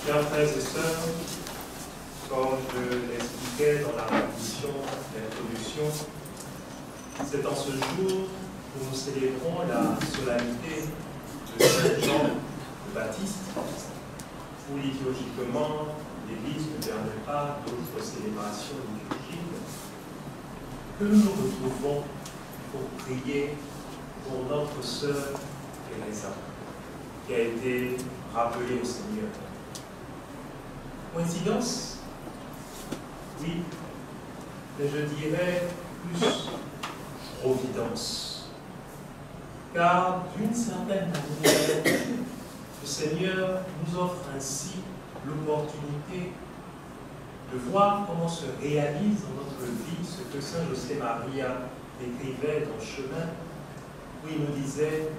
Chers frères et sœurs, comme je l'expliquais dans la mission d'introduction, c'est en ce jour où nous célébrons la solennité de Saint Jean le Baptiste, où liturgiquement l'Église ne permet pas d'autres célébrations liturgiques, que nous nous retrouvons pour prier pour notre sœur Teresa, qui a été rappelée au Seigneur. Coïncidence? Oui, mais je dirais plus providence. Car d'une certaine manière, le Seigneur nous offre ainsi l'opportunité de voir comment se réalise dans notre vie ce que Saint José Maria écrivait dans Chemin, où il nous disait: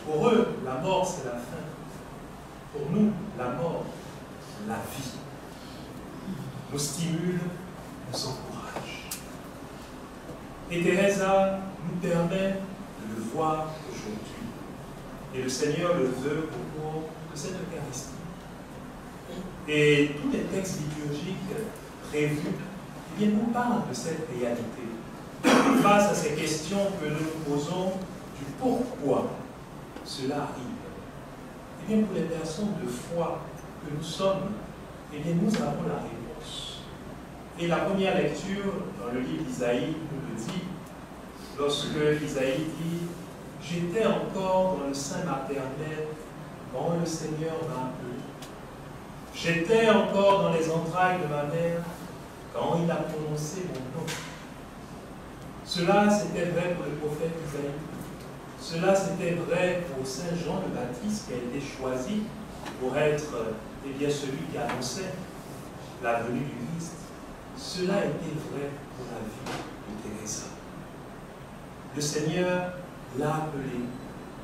pour eux, la mort c'est la fin. Pour nous, la mort, la vie. Nous stimule, nous encourage. Et Teresa nous permet de le voir aujourd'hui. Et le Seigneur le veut au cours de cette Eucharistie. Et tous les textes liturgiques prévus, eh bien, nous parlent de cette réalité. Face à ces questions que nous nous posons du pourquoi cela arrive, eh bien, pour les personnes de foi que nous sommes, eh bien, nous avons la réponse. Et la première lecture dans le livre d'Isaïe nous le dit, lorsque Isaïe dit: j'étais encore dans le sein maternel quand le Seigneur m'a appelé. J'étais encore dans les entrailles de ma mère quand il a prononcé mon nom. Cela, c'était vrai pour le prophète Isaïe. Cela, c'était vrai pour Saint Jean le Baptiste, qui a été choisi pour être eh bien, celui qui annonçait la venue du Christ. Cela était vrai pour la vie de Teresa. Le Seigneur l'a appelé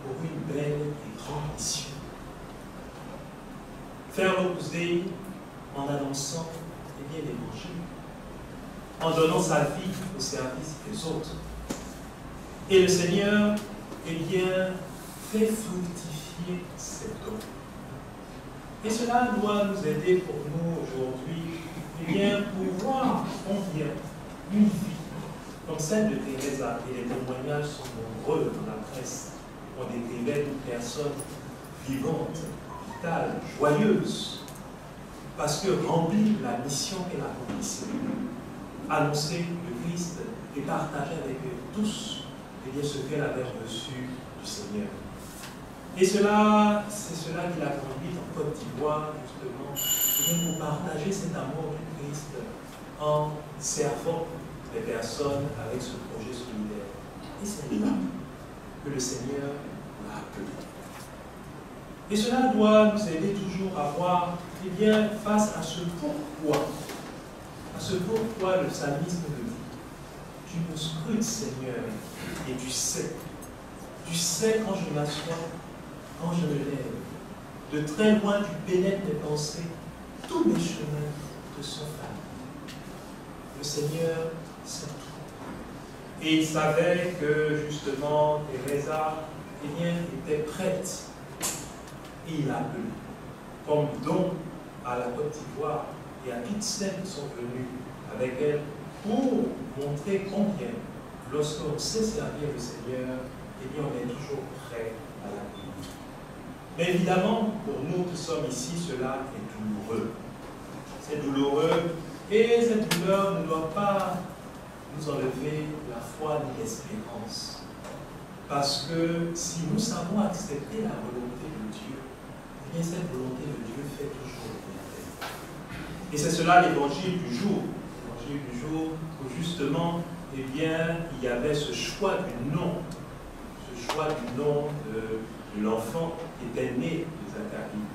pour une belle et grande mission. Faire l'opposé en annonçant eh bien, l'Évangile, en donnant sa vie au service des autres. Et le Seigneur eh bien, fait fructifier cet don. Et cela doit nous aider pour nous aujourd'hui, eh bien, pour voir combien une vie comme celle de Teresa, et les témoignages sont nombreux dans la presse, on décrivait une personne vivante, vitale, joyeuse, parce que remplit la mission qu'elle accomplissait, annoncer le Christ et partager avec tous eh bien, ce qu'elle avait reçu du Seigneur. Et cela, c'est cela qui l'a conduite en Côte d'Ivoire, justement, pour partager cet amour du Christ en servant les personnes avec ce projet solidaire. Et c'est là que le Seigneur l'a appelé. Et cela doit nous aider toujours à voir, eh bien, face à ce pourquoi le psalmiste nous dit: tu me scrutes, Seigneur, et tu sais quand je m'assois, quand je me lève, de très loin tu pénètres mes pensées, tous mes chemins te sont familiers. Le Seigneur sait tout. Et il savait que justement Teresa eh bien, était prête. Et il l'a appelé comme don à la Côte d'Ivoire et à toutes celles qui sont venues avec elle pour montrer combien, lorsqu'on sait servir le Seigneur, eh bien, on est toujours prêt à l'accueillir. Mais évidemment, pour nous qui sommes ici, cela est douloureux. C'est douloureux et cette douleur ne doit pas nous enlever la foi ni l'espérance. Parce que si nous savons accepter la volonté de Dieu, eh bien cette volonté de Dieu fait toujours le bien. Et c'est cela l'évangile du jour. L'évangile du jour où justement, eh bien, il y avait ce choix du nom. Ce choix du nom de l'enfant qui était né de Zacharie.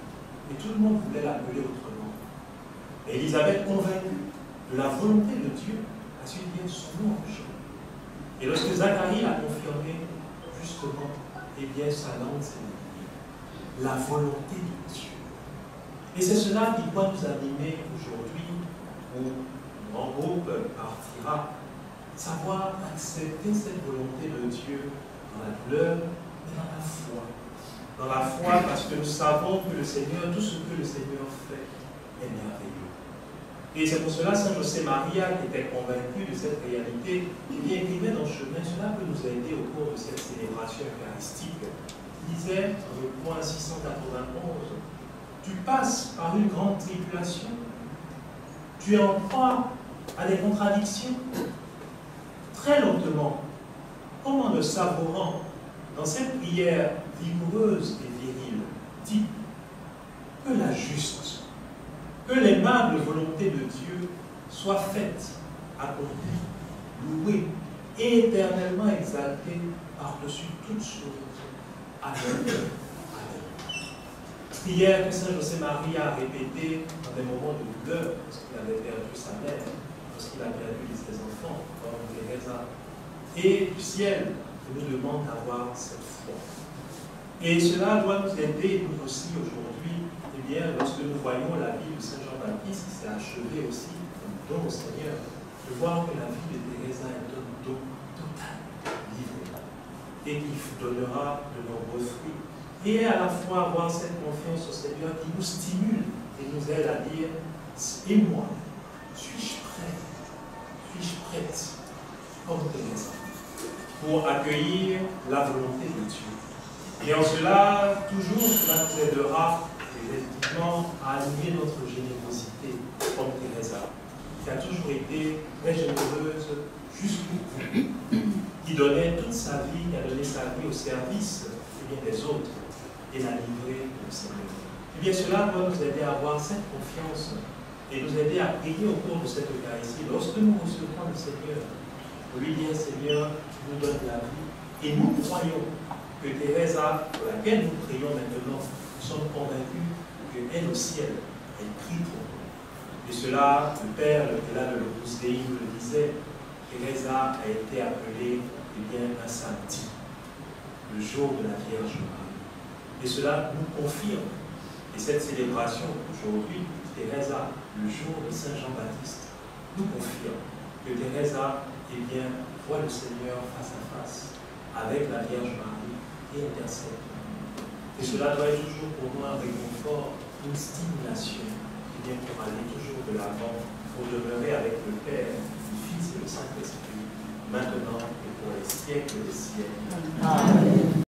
Et tout le monde voulait l'appeler autrement. Et Élisabeth, convaincue de la volonté de Dieu, a su dire son nom en Jean. Et lorsque Zacharie l'a confirmé, justement, eh bien, sa langue s'est déliée. La volonté de Dieu. Et c'est cela qui doit nous animer aujourd'hui, où le grand groupe partira, savoir accepter cette volonté de Dieu dans la douleur et dans la foi. dans la foi parce que nous savons que le Seigneur, tout ce que le Seigneur fait est merveilleux. Et c'est pour cela Saint José Maria, qui était convaincu de cette réalité, qui écrivait dans le chemin, cela peut nous aider au cours de cette célébration eucharistique. Il disait, dans le point 691, tu passes par une grande tribulation, tu es en proie à des contradictions, très lentement, comme en le savourant, dans cette prière vigoureuse et virile, dit que la juste, que l'aimable volonté de Dieu soit faite, accomplie, louée et éternellement exaltée par-dessus toutes choses. Amen. Amen. Prière que Saint José Marie a répétée dans des moments de douleur, lorsqu'il avait perdu sa mère, lorsqu'il a perdu ses enfants, comme Teresa. Et du ciel, il nous demande d'avoir cette foi. Et cela doit nous aider, nous aussi, aujourd'hui, eh bien, lorsque nous voyons la vie de Saint Jean-Baptiste, qui s'est achevée aussi comme don au Seigneur, de voir que la vie de Teresa est un don total, livré, et qui donnera de nombreux fruits. Et à la fois avoir cette confiance au Seigneur qui nous stimule et nous aide à dire, et moi, suis-je prêt, suis-je prête, comme Teresa, pour accueillir la volonté de Dieu. Et en cela, toujours, cela nous aidera effectivement à allumer notre générosité, comme Teresa, qui a toujours été très généreuse jusqu'au bout, qui donnait toute sa vie, qui a donné sa vie au service des autres et l'a livrée au Seigneur. Et bien cela doit nous aider à avoir cette confiance et nous aider à prier au cours de cette Eucharistie. Lorsque nous recevons le Seigneur, pour lui dire, Seigneur, tu nous donnes la vie. Et nous croyons que Teresa, pour laquelle nous prions maintenant, nous sommes convaincus qu'elle aussi, elle prie pour nous. Et cela, le Père, le Père de l'Opus Dei nous le disait, Teresa a été appelée un samedi, le jour de la Vierge Marie. Et cela nous confirme. Et cette célébration aujourd'hui, Teresa, le jour de Saint Jean-Baptiste, nous confirme que Teresa voit le Seigneur face à face avec la Vierge Marie et intercède. Et cela doit être toujours pour moi un réconfort, une stimulation, pour aller toujours de l'avant, pour demeurer avec le Père, le Fils et le Saint-Esprit, maintenant et pour les siècles des siècles. Amen.